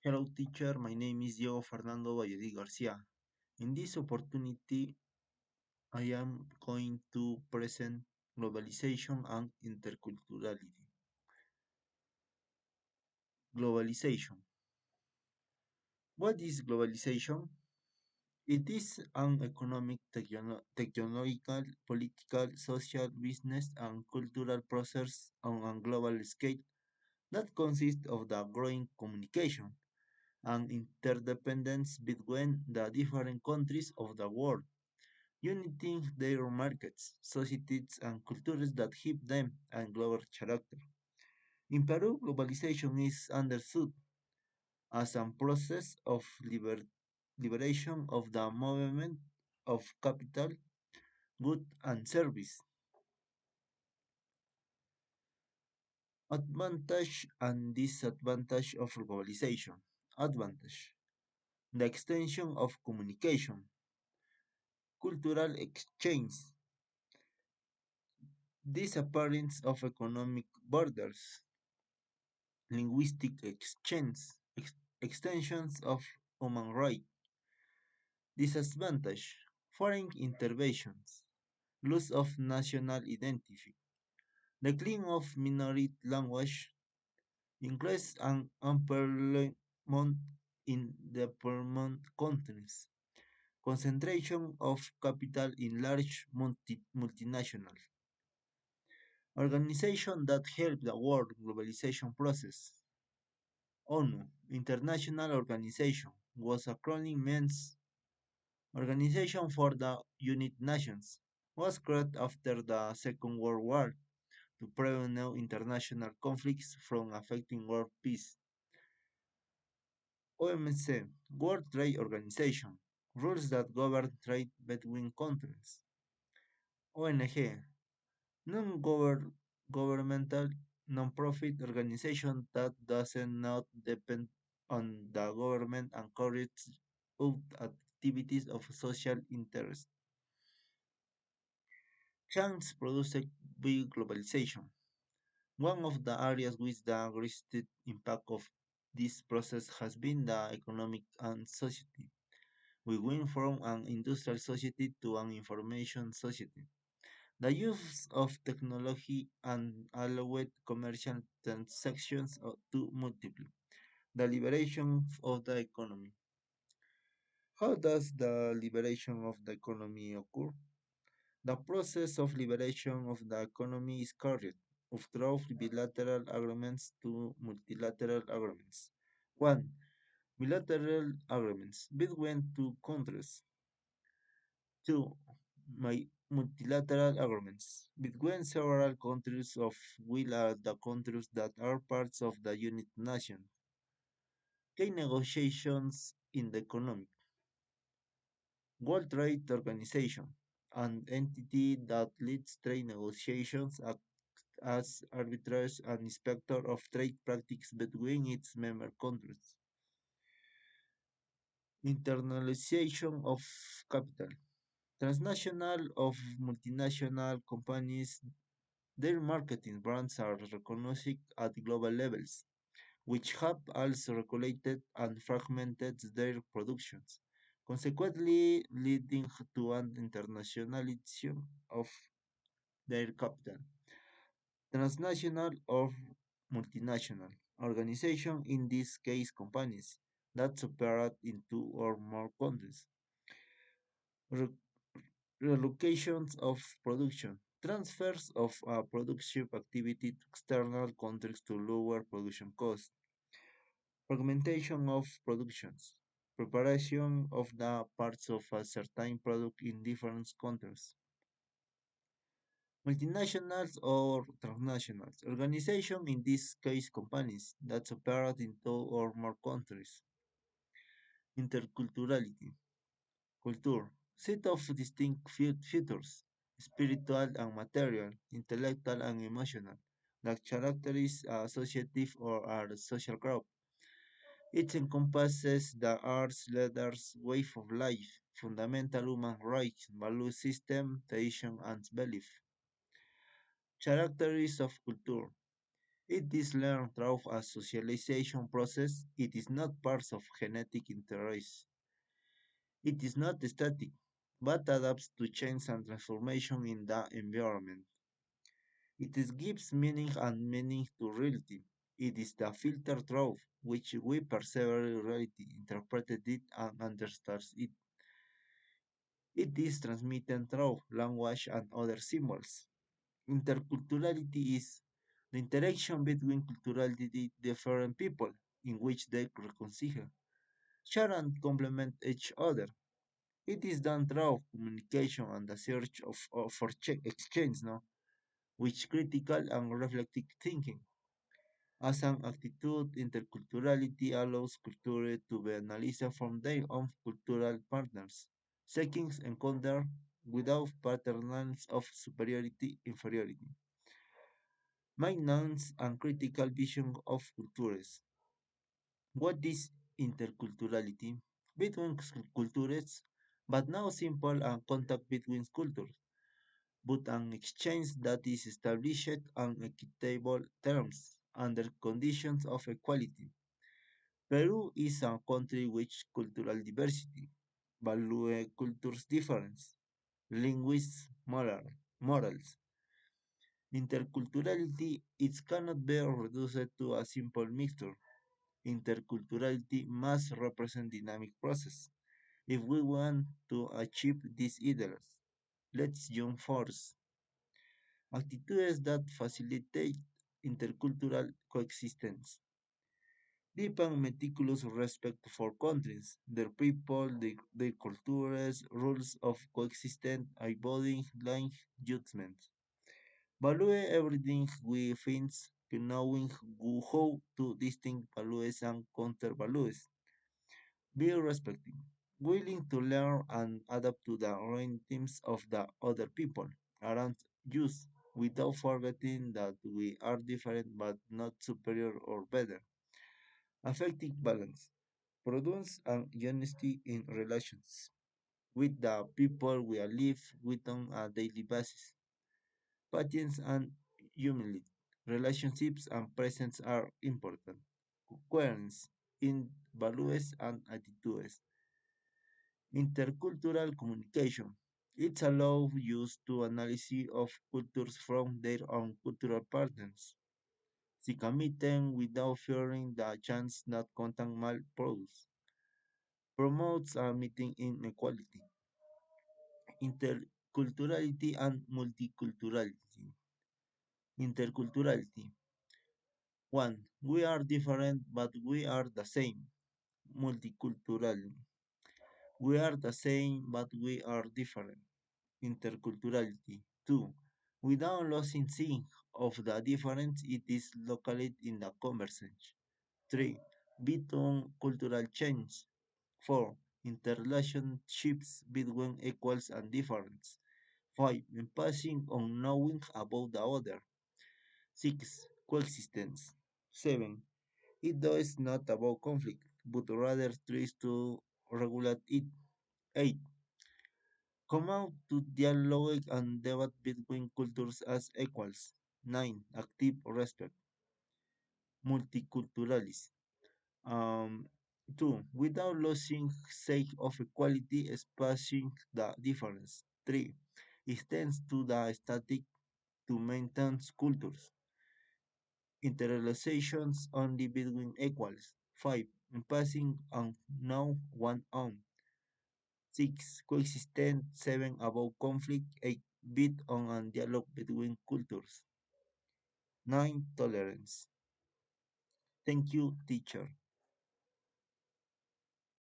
Hello teacher, my name is Diego Fernando Valladolid Garcia. In this opportunity, I am going to present globalization and interculturality. Globalization. What is globalization? It is an economic, technological, political, social, business, and cultural process on a global scale that consists of the growing communication and interdependence between the different countries of the world, uniting their markets, societies, and cultures that give them a global character. In Peru, globalization is understood as a process of liberation of the movement of capital, good, and service. Advantage and disadvantage of globalization. Advantage: the extension of communication, cultural exchange, disappearance of economic borders, linguistic exchange, extensions of human rights. Disadvantage: foreign interventions, loss of national identity, decline of minority language, increase and unemployment in development countries, concentration of capital in large multinationals, organizations that help the world globalization process. ONU, International Organization, was acronym means Organization for the United Nations, was created after the Second World War to prevent international conflicts from affecting world peace. OMC, World Trade Organization, rules that govern trade between countries. ONG, non-governmental non-profit organization that does not depend on the government and carries out activities of social interest. Change produced by globalization. One of the areas with the greatest impact of this process has been the economic and society. We went from an industrial society to an information society. The use of technology and allowed commercial transactions to multiply. The liberation of the economy. How does the liberation of the economy occur? The process of liberation of the economy is carried through bilateral agreements to multilateral agreements. 1. Bilateral agreements between two countries. 2. Multilateral agreements between several countries of will are the countries that are parts of the United Nations. Key negotiations in the economic. World Trade Organization, an entity that leads trade negotiations, acts as arbiters and inspector of trade practices between its member countries. Internalization of capital. Transnational of multinational companies, their marketing brands are recognized at global levels, which have also regulated and fragmented their productions, consequently leading to an internationalization of their capital. Transnational or multinational organization, in this case companies, that operate in two or more countries. Re- Relocations of production. Transfers of a production activity to external countries to lower production costs. Fragmentation of productions. Preparation of the parts of a certain product in different countries. Multinationals or transnationals. Organization, in this case companies, that operate in two or more countries. Interculturality. Culture. Set of distinct features, spiritual and material, intellectual and emotional, that characterize a associative or a social group. It encompasses the arts, letters, way of life, fundamental human rights, value system, tradition, and belief. Characteristics of culture. It is learned through a socialization process. It is not part of genetic interest. It is not static, but adapts to change and transformation in the environment. It is gives meaning and meaning to reality. It is the filter through which we perceive reality, interpreted it, and understand it. It is transmitted through language and other symbols. Interculturality is the interaction between culturally different people in which they reconcile, share and complement each other. It is done through communication and the search for exchange, no? Which critical and reflective thinking. As an attitude, interculturality allows culture to be analyzed from their own cultural partners, seeking encounter without patterns of superiority, inferiority, maintenance and critical vision of cultures. What is interculturality? Between cultures, but now simple and contact between cultures, but an exchange that is established on equitable terms under conditions of equality. Peru is a country with cultural diversity, value cultures difference, linguists, morals. Interculturality it cannot be reduced to a simple mixture. Interculturality must represent dynamic process. If we want to achieve these ideals, let's join force. Attitudes that facilitate intercultural coexistence. Deep and meticulous respect for countries, their people, their cultures, rules of coexistence, avoiding blind judgments. Value everything we think, knowing how to distinguish values and counter values. Be respecting, willing to learn and adapt to the rhythms of the other people around us without forgetting that we are different but not superior or better. Affecting balance, prudence and honesty in relations with the people we live with on a daily basis. Patience and humility. Relationships and presence are important. Coherence in values and attitudes. Intercultural communication. It allows use to analysis of cultures from their own cultural partners. Seek a meeting without fearing the chance that content might produce. Promotes a meeting inequality. Interculturality and multiculturality. Interculturality. 1. We are different, but we are the same. Multicultural. We are the same, but we are different. Interculturality. 2. Without losing sight of the difference, it is located in the conversation. 3. Between cultural change. 4. Interrelationships between equals and difference. 5. Passing on knowing about the other. 6. Coexistence. 7. It is not about conflict, but rather tries to regulate it. 8. Come out to dialogue and debate between cultures as equals. 9. Active respect. Multiculturalism. Um, 2. Without losing sight of equality, spacing the difference. 3. Extends to the static to maintain cultures. Interrelations only between equals. 5. Passing on now one on. 6. Coexistence. 7. About conflict. 8. Bit on and dialogue between cultures. 9. Tolerance. Thank you, teacher.